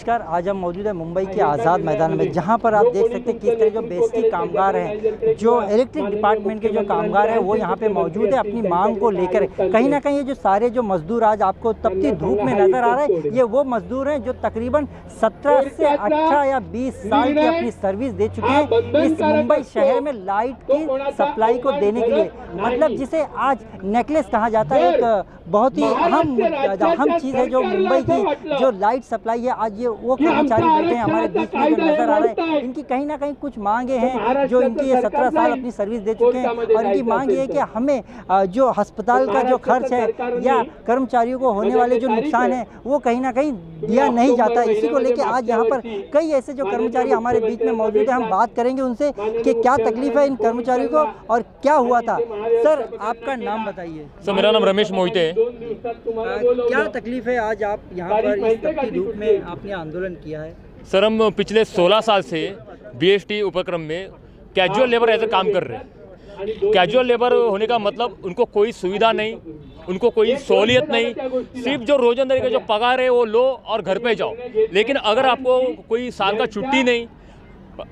नमस्कार। आज हम मौजूद है मुंबई के आज़ाद मैदान में, जहां पर आप देख सकते हैं किस तरह जो बेसिक कामगार हैं, जो इलेक्ट्रिक डिपार्टमेंट के जो कामगार हैं वो यहां पे मौजूद है अपनी मांग को लेकर। कहीं ना कहीं ये जो सारे जो मजदूर आज आपको तपती धूप में नज़र आ रहे हैं, ये वो मजदूर हैं जो तकरीबन 17 से 18 या 20 साल की अपनी सर्विस दे चुके हैं इस मुंबई शहर में लाइट की सप्लाई को देने के लिए। मतलब जिसे आज नेकलेस कहा जाता है, एक बहुत ही अहम चीज़ है जो मुंबई की जो लाइट सप्लाई है। आज ये वो कर्मचारी बैठे हैं हमारे बीच में जो नज़र आ रहे हैं, इनकी कहीं ना कहीं कुछ मांगे हैं जो इनकी ये 17 साल अपनी सर्विस दे चुके हैं, और इनकी मांग ये है कि हमें जो अस्पताल का जो खर्च है या कर्मचारियों को होने वाले जो नुकसान है वो कहीं ना कहीं दिया नहीं जाता। इसी को लेकर आज यहाँ पर कई ऐसे जो कर्मचारी हमारे बीच में मौजूद है, हम बात करेंगे उनसे कि क्या तकलीफ है इन कर्मचारियों को और क्या हुआ था। सर, आपका नाम बताइए। सर, मेरा नाम रमेश मोहिते है। क्या तकलीफ है आज आप यहाँ पर इस तपती धूप में आपने आंदोलन किया है? सर, हम पिछले 16 साल से बीएसटी उपक्रम में कैजुअल लेबर ऐसे काम कर रहे हैं। कैजुअल लेबर होने का मतलब उनको कोई सुविधा नहीं, उनको कोई सहूलियत नहीं, सिर्फ जो रोजमर्रा का जो पगार है वो लो और घर पे जाओ। लेकिन अगर आपको कोई साल का छुट्टी नहीं,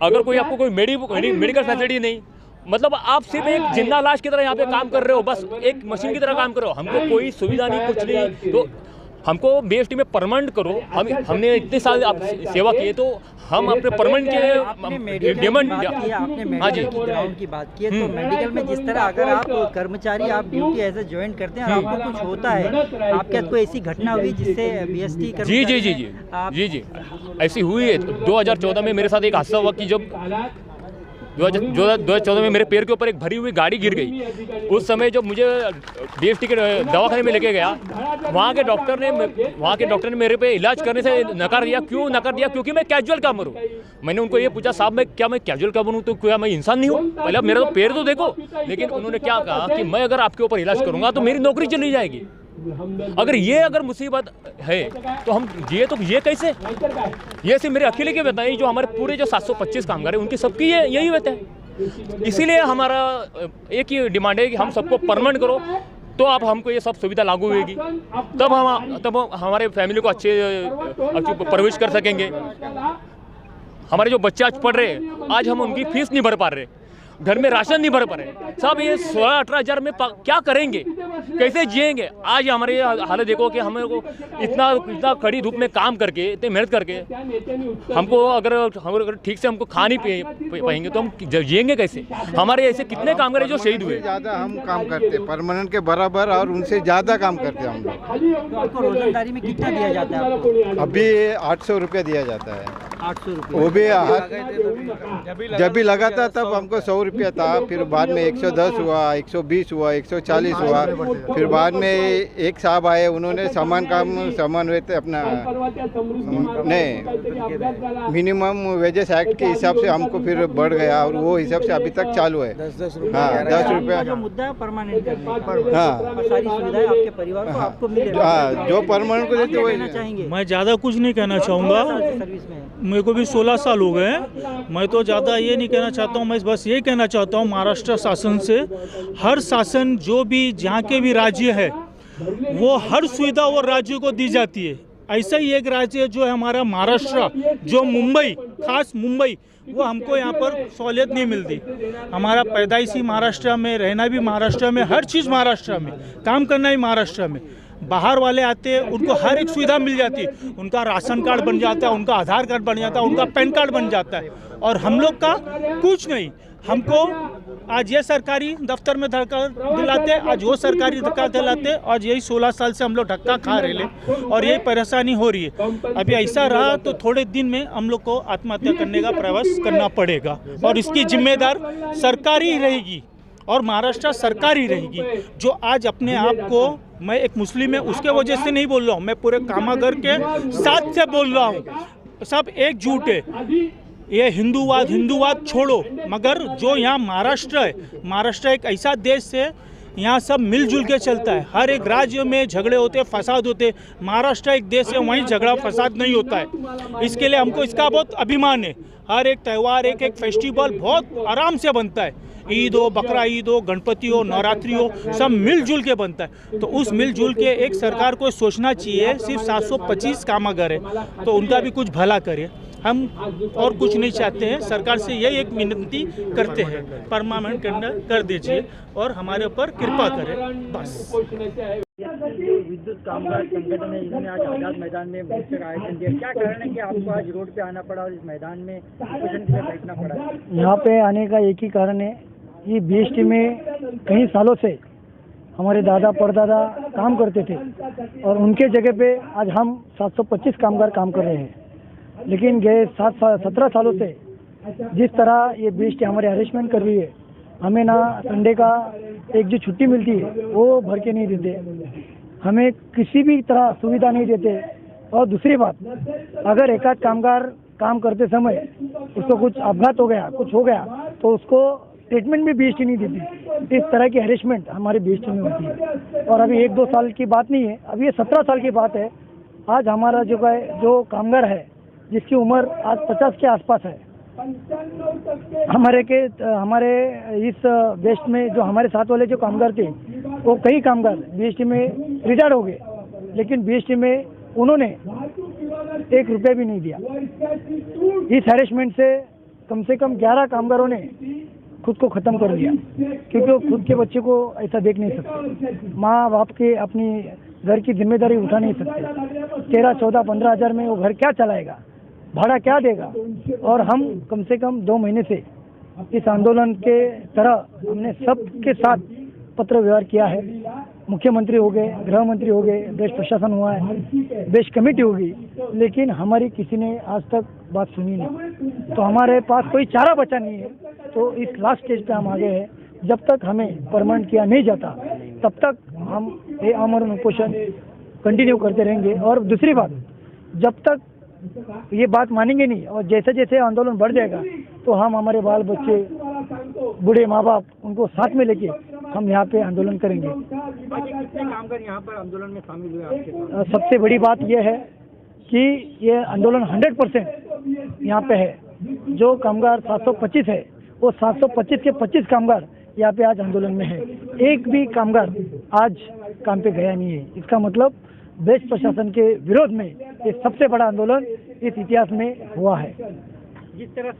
अगर कोई आपको कोई मेडिकल फैसिलिटी नहीं, मतलब आप सिर्फ एक जिंदा लाश की तरह यहाँ पे काम कर रहे हो, बस एक मशीन की तरह काम कर रहे हो। हमको कोई सुविधा नहीं, कुछ नहीं। तो हमको बीएसटी में परमानेंट करो। हमने इतने साल आप सेवा किए, तो हम अपने परमानेंट के डिमांड। हाँ जी, ग्राउंड की बात की है तो मेडिकल में जिस तरह अगर आप कर्मचारी आप ड्यूटी ऐसे ज्वाइन करते हैं और आपको कुछ होता है, आपके साथ कोई ऐसी घटना हुई जिससे बीएसटी जी जी जी जी जी जी ऐसी हुई है। 2014 में मेरे साथ एक हादसा हुआ कि जब 2014 में मेरे पैर के ऊपर एक भरी हुई गाड़ी गिर गई। उस समय जब मुझे बीएसटी के दवाखाने में लेके गया, वहाँ के डॉक्टर ने मेरे पे इलाज करने से नकार दिया। क्यों नकार दिया? क्योंकि मैं कैजुअल काम करूँ। मैंने उनको ये पूछा, साहब मैं कैजुअल काम करूँ तो क्या मैं इंसान नहीं हूँ? पहले मेरा तो पैर तो देखो। लेकिन उन्होंने क्या कहा कि मैं अगर आपके ऊपर इलाज करूँगा तो मेरी नौकरी चली जाएगी। अगर मुसीबत है तो ये कैसे? ये सिर्फ मेरे अकेले की बात नहीं, जो हमारे पूरे जो 725 कामगार हैं उनकी सबकी यही बात है। इसीलिए हमारा एक ही डिमांड है कि हम सबको परमानेंट करो, तो आप हमको ये सब सुविधा लागू होगी, तब हमारे फैमिली को अच्छी परवरिश कर सकेंगे। हमारे जो बच्चे आज पढ़ रहे हैं, आज हम उनकी फीस नहीं भर पा रहे, घर में राशन नहीं भर पा रहे। सब ये 16-18 हज़ार में क्या करेंगे, कैसे जिएंगे? आज हमारे हालत देखो कि हमें को इतना कड़ी धूप में काम करके, इतनी मेहनत करके हमको अगर ठीक से हमको खा नहीं पाएंगे तो हम जिएंगे कैसे? हमारे ऐसे कितने कामगार हैं जो शहीद हुए। ज़्यादा हम काम करते परमानेंट के बराबर और उनसे ज़्यादा काम करते हम लोग। आपको रोजगारी में कितना दिया जाता है आपको? अभी 800 रुपया दिया जाता है। 800 रुपये? वो भी जब भी लगा था तब हमको 100 रुपया था, फिर बाद में 110 हुआ, 120 हुआ, 140 हुआ। फिर बाद में एक साहब आए, उन्होंने समान वेतन अपना नहीं मिनिमम वेजेस एक्ट के हिसाब से हमको फिर बढ़ गया, और वो हिसाब से अभी तक चालू है। 10 रुपया जो मुद्दा है परमानेंट करने का। हाँ, सारी सुविधाएं आपके परिवार को आपको मिले। हाँ, जो परमानेंट को देते वो चाहेंगे। मैं ज़्यादा कुछ नहीं कहना चाहूँगा, सर्विस में मेरे को भी 16 साल हो गए हैं। मैं तो ज़्यादा ये नहीं कहना चाहता हूँ, मैं बस ये कहना चाहता हूँ महाराष्ट्र शासन से, हर शासन जो भी जहाँ के भी राज्य है वो हर सुविधा वो राज्य को दी जाती है। ऐसा ही एक राज्य जो है हमारा महाराष्ट्र, जो मुंबई, खास मुंबई, वो हमको यहाँ पर सहूलियत नहीं मिलती। हमारा पैदाइशी महाराष्ट्र में, रहना भी महाराष्ट्र में, हर चीज़ महाराष्ट्र में, काम करना भी महाराष्ट्र में। बाहर वाले आते हैं, उनको हर एक सुविधा मिल जाती है, उनका राशन कार्ड बन जाता है, उनका आधार कार्ड बन जाता है, उनका पैन कार्ड बन जाता है, और हम लोग का कुछ नहीं। हमको आज ये सरकारी दफ्तर में धक्का दिलाते, आज वो सरकारी धक्का दिलाते, आज यही 16 साल से हम लोग धक्का खा रहे हैं और यही परेशानी हो रही है। अभी ऐसा रहा तो थोड़े दिन में हम लोग को आत्महत्या करने का प्रयास करना पड़ेगा, और इसकी जिम्मेदार सरकार ही रहेगी और महाराष्ट्र सरकार ही रहेगी। जो आज अपने आप को, मैं एक मुस्लिम है उसके वजह से नहीं बोल रहा हूँ, मैं पूरे कामगार के साथ से बोल रहा हूँ, सब एकजुट है। ये हिंदूवाद छोड़ो, मगर जो यहाँ महाराष्ट्र है, महाराष्ट्र एक ऐसा देश है, यहाँ सब मिलजुल के चलता है। हर एक राज्य में झगड़े होते, फसाद होते, महाराष्ट्र एक देश है वहीं झगड़ा फसाद नहीं होता है। इसके लिए हमको इसका बहुत अभिमान है। हर एक त्यौहार, एक फेस्टिवल बहुत आराम से बनता है। ईद हो, बकरा ईद हो, गणपति हो, नवरात्रि हो, सब मिलजुल के बनता है। तो उस मिलजुल के एक सरकार को सोचना चाहिए, सिर्फ 725 कामगार है तो उनका भी कुछ भला करे। हम और कुछ नहीं चाहते हैं, सरकार से यही एक विनती करते हैं, परमानेंट कर दीजिए और हमारे ऊपर कृपा करें, बस। विद्युत कामगार संगठन है, इन्होंने आज आजाद मैदान में मोर्चे का आयोजन किया। क्या कारण है कि आपको आज रोड पे आना पड़ा और इस मैदान में आयोजन के लिए बैठना पड़ा? यहाँ पे आने का एक ही कारण है, ये बीएसटी में कई सालों से हमारे दादा परदादा काम करते थे और उनके जगह पे आज हम 725 कामगार काम कर रहे हैं। लेकिन गए 17 सालों से जिस तरह ये बीएसटी हमारे हरेसमेंट कर रही है, हमें ना संडे का एक जो छुट्टी मिलती है वो भर के नहीं देते, हमें किसी भी तरह सुविधा नहीं देते। और दूसरी बात, अगर एक आध कामगार काम करते समय उसको कुछ अपघात हो गया, कुछ हो गया, तो उसको ट्रीटमेंट भी बीएसटी नहीं देती। इस तरह की हरेसमेंट हमारे बीएसटी में होती है। और अभी 1-2 साल की बात नहीं है, अभी ये 17 साल की बात है। आज हमारा जो कामगार है जिसकी उम्र आज 50 के आसपास है, हमारे इस बेस्ट में जो हमारे साथ वाले जो कामगार थे वो कई कामगार बीएसटी में रिटायर्ड हो गए, लेकिन बीएसटी में उन्होंने 1 रुपया भी नहीं दिया। इस हैरेसमेंट से कम 11 कामगारों ने खुद को ख़त्म कर दिया, क्योंकि वो खुद के बच्चे को ऐसा देख नहीं सकते, माँ बाप के अपनी घर की जिम्मेदारी उठा नहीं सकते। 13, 14, 15 हज़ार में वो घर क्या चलाएगा, भाड़ा क्या देगा? और हम कम से कम 2 महीने से इस आंदोलन के तरह हमने सबके साथ पत्र व्यवहार किया है। मुख्यमंत्री हो गए, गृह मंत्री हो गए, देश प्रशासन हुआ है, देश कमेटी होगी, लेकिन हमारी किसी ने आज तक बात सुनी नहीं। तो हमारे पास कोई चारा बचा नहीं है। तो इस लास्ट स्टेज पे हम आ गए हैं। जब तक हमें परमानेंट किया नहीं जाता तब तक हम ये आमरण उपोषण कंटिन्यू करते रहेंगे। और दूसरी बात, जब तक ये बात मानेंगे नहीं और जैसे जैसे आंदोलन बढ़ जाएगा तो हम हमारे बाल बच्चे, बूढ़े माँ बाप, उनको साथ में लेके हम यहाँ पे आंदोलन करेंगे। कितने कामगार यहाँ पर आंदोलन में शामिल हुए आपके साथ? सबसे बड़ी बात यह है कि ये आंदोलन 100% यहाँ पे है। जो कामगार 725 है वो 725 के 25 कामगार यहाँ पे आज आंदोलन में है। एक भी कामगार आज काम पे गया नहीं है। इसका मतलब देश प्रशासन के विरोध में ये सबसे बड़ा आंदोलन इस इतिहास में हुआ है। जिस तरह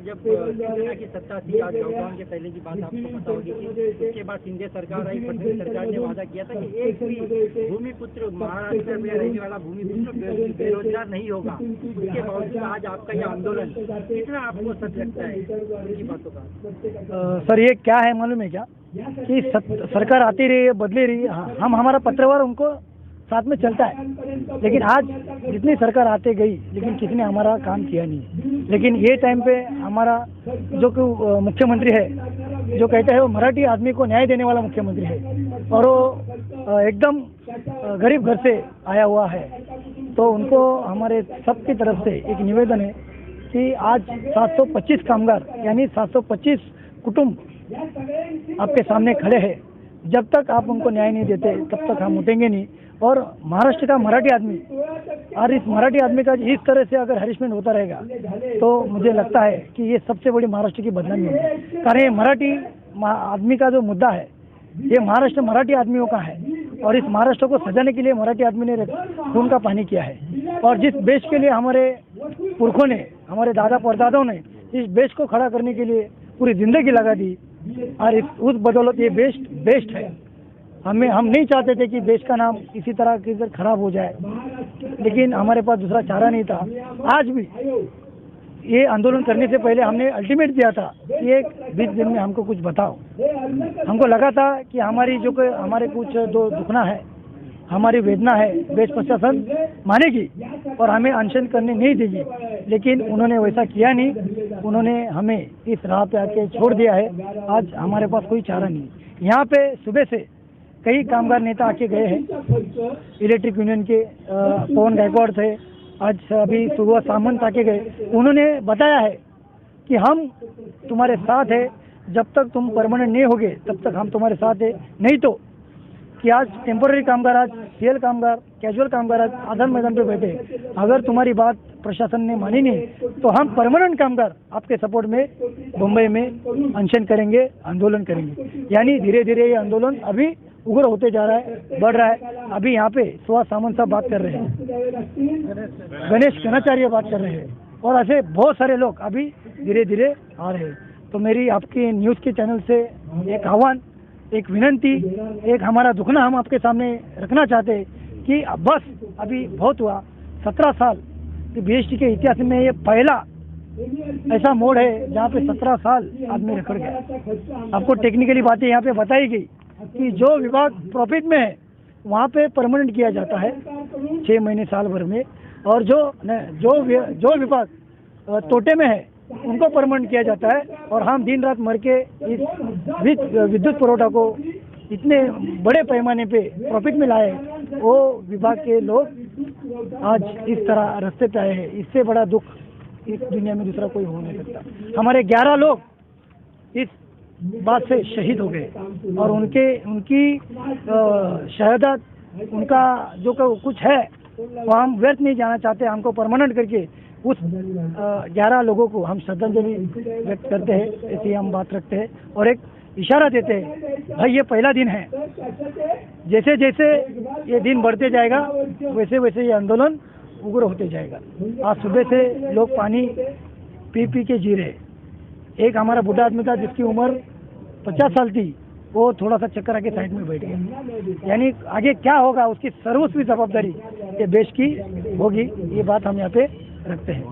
जब शिवसेना की सत्ता थी, आज लॉकडाउन के पहले की बात आपको पता होगी कि उसके बाद शिंदे सरकार आई, फडणवीस सरकार ने वादा किया था कि एक भी भूमिपुत्र, महाराष्ट्र में रहने वाला भूमिपुत्र बेरोजगार नहीं होगा। उसके बावजूद आज आपका ये आंदोलन कितना आपको सच लगता है उनकी बातों का? सर, ये क्या है मालूम है क्या कि सरकार आती रही है, बदली रही है, हम हमारा पत्रवार उनको साथ में चलता है, लेकिन आज जितनी सरकार आते गई लेकिन किसी ने हमारा काम किया नहीं। लेकिन ये टाइम पे हमारा जो मुख्यमंत्री है, जो कहता है वो मराठी आदमी को न्याय देने वाला मुख्यमंत्री है और वो एकदम गरीब घर से आया हुआ है। तो उनको हमारे सबकी तरफ से एक निवेदन है कि आज 725 कामगार यानी 725 कुटुंब आपके सामने खड़े हैं। जब तक आप उनको न्याय नहीं देते तब तक हम उठेंगे नहीं। और महाराष्ट्र का मराठी आदमी, और इस मराठी आदमी का इस तरह से अगर हैरेसमेंट होता रहेगा तो मुझे लगता है कि ये सबसे बड़ी महाराष्ट्र की बदनामी होगी। कारण ये मराठी आदमी का जो मुद्दा है, ये महाराष्ट्र मराठी आदमियों का है और इस महाराष्ट्र को सजाने के लिए मराठी आदमी ने खून का पानी किया है। और जिस देश के लिए हमारे पुरखों ने, हमारे दादा परदादाओं ने इस देश को खड़ा करने के लिए पूरी जिंदगी लगा दी और उस बदौलत ये बेस्ट है। हम नहीं चाहते थे कि देश का नाम इसी तरह की खराब हो जाए, लेकिन हमारे पास दूसरा चारा नहीं था। आज भी ये आंदोलन करने से पहले हमने अल्टीमेट दिया था कि एक 20 दिन में हमको कुछ बताओ। हमको लगा था कि हमारे कुछ दो दुखना है, हमारी वेदना है, देश प्रशासन मानेगी और हमें अनशन करने नहीं देगी, लेकिन उन्होंने वैसा किया नहीं। उन्होंने हमें इस राह पे आके छोड़ दिया है। आज हमारे पास कोई चारा नहीं। यहाँ पे सुबह से कई कामगार नेता आके गए हैं। इलेक्ट्रिक यूनियन के पवन गायकवाड़ थे, आज अभी सुबह सामंत आके गए। उन्होंने बताया है कि हम तुम्हारे साथ है, जब तक तुम परमानेंट नहीं होगे तब तक हम तुम्हारे साथ है। नहीं तो कि आज टेम्पोररी कामगार, आज सीएल कामगार, कैजुअल कामगार आज आजाद मैदान पे बैठे। अगर तुम्हारी बात प्रशासन ने मानी नहीं तो हम परमानेंट कामगार आपके सपोर्ट में मुंबई में अनशन करेंगे, आंदोलन करेंगे। यानी धीरे धीरे ये आंदोलन अभी उग्र होते जा रहा है, बढ़ रहा है। अभी यहाँ पे सुहास सामंत साहब बात कर रहे हैं, गणेश कनाचार्य बात कर रहे हैं, और ऐसे बहुत सारे लोग अभी धीरे धीरे आ रहे हैं। तो मेरी आपके न्यूज़ के चैनल से एक आह्वान, एक विनंती, एक हमारा दुखना हम आपके सामने रखना चाहते हैं कि बस अभी बहुत हुआ। 17 साल कि बीएसटी के इतिहास में ये पहला ऐसा मोड़ है जहाँ पे 17 साल आदमी रखड़ गया। आपको टेक्निकली बातें यहाँ पे बताई गई कि जो विभाग प्रॉफिट में है वहाँ पे परमानेंट किया जाता है 6 महीने साल भर में, और जो विभाग तोटे में है उनको परमानेंट किया जाता है। और हम दिन रात मर के इस विद्युत पुरवठा को इतने बड़े पैमाने पे प्रॉफिट में लाए, वो विभाग के लोग आज इस तरह रास्ते पे आए हैं। इससे बड़ा दुख इस दुनिया में दूसरा कोई हो नहीं सकता। हमारे 11 लोग इस बात से शहीद हो गए, और उनकी शहादत, उनका जो कुछ है वो हम व्यर्थ नहीं जाना चाहते। हमको परमानेंट करके उस 11 लोगों को हम श्रद्धांजलि व्यक्त करते हैं, ऐसी हम बात रखते हैं और एक इशारा देते हैं, भाई ये पहला दिन है, जैसे जैसे ये दिन बढ़ते जाएगा वैसे वैसे ये आंदोलन उग्र होते जाएगा। आज सुबह से लोग पानी पी के जी रहे। एक हमारा बुढ़ा आदमी था जिसकी उम्र 50 साल थी, वो थोड़ा सा चक्कर आके साइड में बैठ गया। यानी आगे क्या होगा उसकी सर्वस्वी जवाबदारी ये देश की होगी, ये बात हम यहाँ पे रखते हैं।